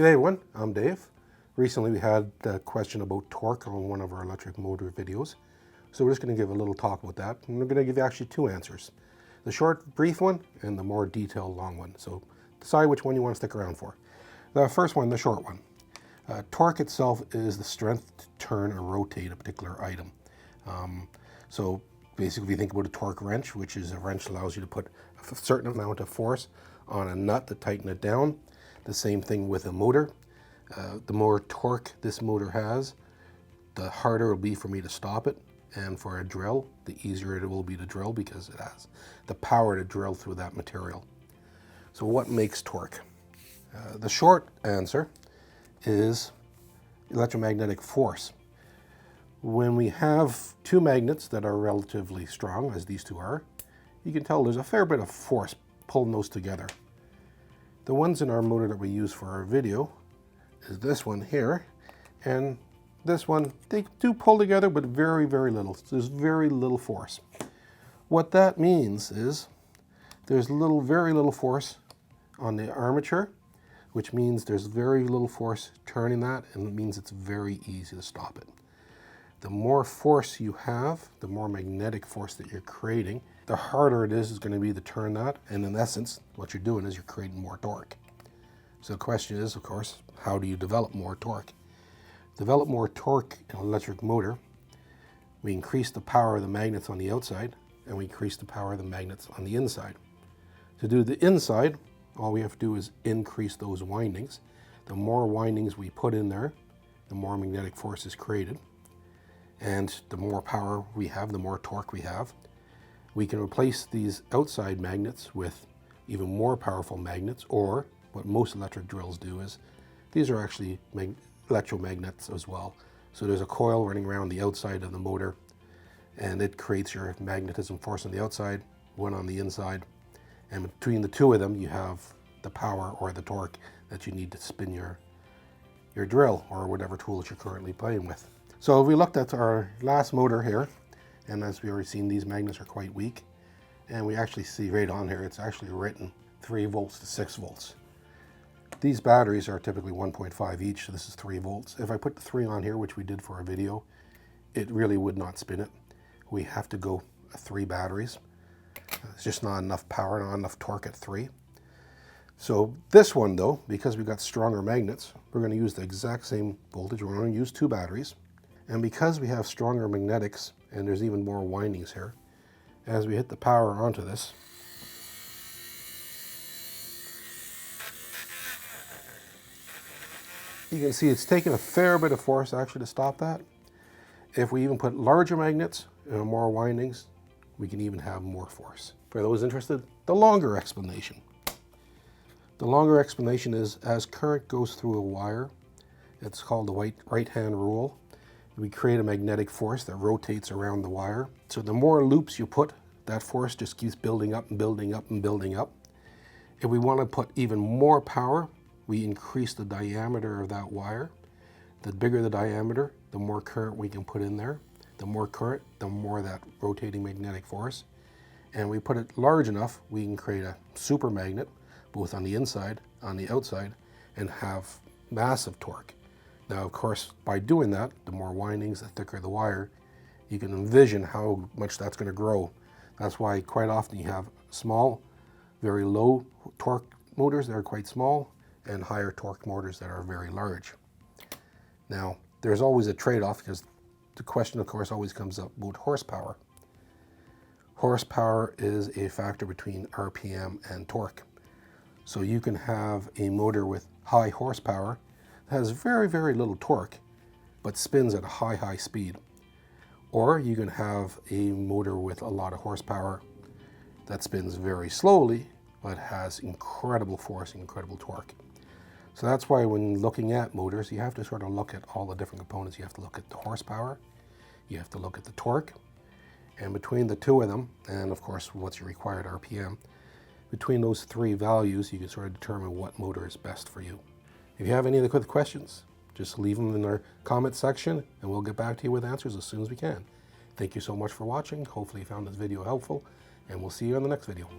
G'day everyone, I'm Dave. Recently we had a question about torque on one of our electric motor videos. So we're just going to give a little talk about that. And we're going to give you actually two answers. The short, brief one and the more detailed, long one. So decide which one you want to stick around for. The first one, the short one. Torque itself is the strength to turn or rotate a particular item. So basically if you think about a torque wrench, which is a wrench that allows you to put a certain amount of force on a nut to tighten it down. The same thing with a motor. The more torque this motor has, the harder it will be for me to stop it. And for a drill, the easier it will be to drill because it has the power to drill through that material. So what makes torque? The short answer is electromagnetic force. When we have two magnets that are relatively strong, as these two are, you can tell there's a fair bit of force pulling those together. The ones in our motor that we use for our video is this one here and this one. They do pull together, but very, very little. So there's very little force. What that means is there's very little force on the armature, which means there's very little force turning that, and it means it's very easy to stop it. The more force you have, the more magnetic force that you're creating, the harder it is going to be to turn that. And in essence, what you're doing is you're creating more torque. So the question is, of course, how do you develop more torque? Develop more torque in an electric motor. We increase the power of the magnets on the outside, and we increase the power of the magnets on the inside. To do the inside, all we have to do is increase those windings. The more windings we put in there, the more magnetic force is created. And the more power we have, the more torque we have. We can replace these outside magnets with even more powerful magnets, or what most electric drills do is, these are actually electromagnets as well. So there's a coil running around the outside of the motor, and it creates your magnetism force on the outside, one on the inside. And between the two of them, you have the power or the torque that you need to spin your drill or whatever tool that you're currently playing with. So we looked at our last motor here, and as we already seen, these magnets are quite weak. And we actually see right on here, it's actually written 3 volts to 6 volts. These batteries are typically 1.5 each, so this is 3 volts. If I put the 3 on here, which we did for our video, it really would not spin it. We have to go 3 batteries. It's just not enough power, not enough torque at 3. So this one though, because we've got stronger magnets, we're going to use the exact same voltage. We're going to use 2 batteries. And because we have stronger magnetics, and there's even more windings here, as we hit the power onto this, you can see it's taking a fair bit of force actually to stop that. If we even put larger magnets and more windings, we can even have more force. For those interested, the longer explanation. The longer explanation is, as current goes through a wire, it's called the right-hand rule. We create a magnetic force that rotates around the wire. So the more loops you put, that force just keeps building up and building up and building up. If we want to put even more power, we increase the diameter of that wire. The bigger the diameter, the more current we can put in there. The more current, the more that rotating magnetic force. And we put it large enough, we can create a super magnet, both on the inside, on the outside, and have massive torque. Now, of course, by doing that, the more windings, the thicker the wire, you can envision how much that's going to grow. That's why quite often you have small, very low torque motors that are quite small, and higher torque motors that are very large. Now, there's always a trade-off, because the question, of course, always comes up about horsepower. Horsepower is a factor between RPM and torque. So you can have a motor with high horsepower has very, very little torque, but spins at a high speed. Or you can have a motor with a lot of horsepower that spins very slowly, but has incredible force and incredible torque. So that's why when looking at motors, you have to sort of look at all the different components. You have to look at the horsepower, you have to look at the torque, and between the two of them, and of course what's your required RPM, between those 3 values, you can sort of determine what motor is best for you. If you have any other quick questions, just leave them in our comment section and we'll get back to you with answers as soon as we can. Thank you so much for watching. Hopefully you found this video helpful, and we'll see you in the next video.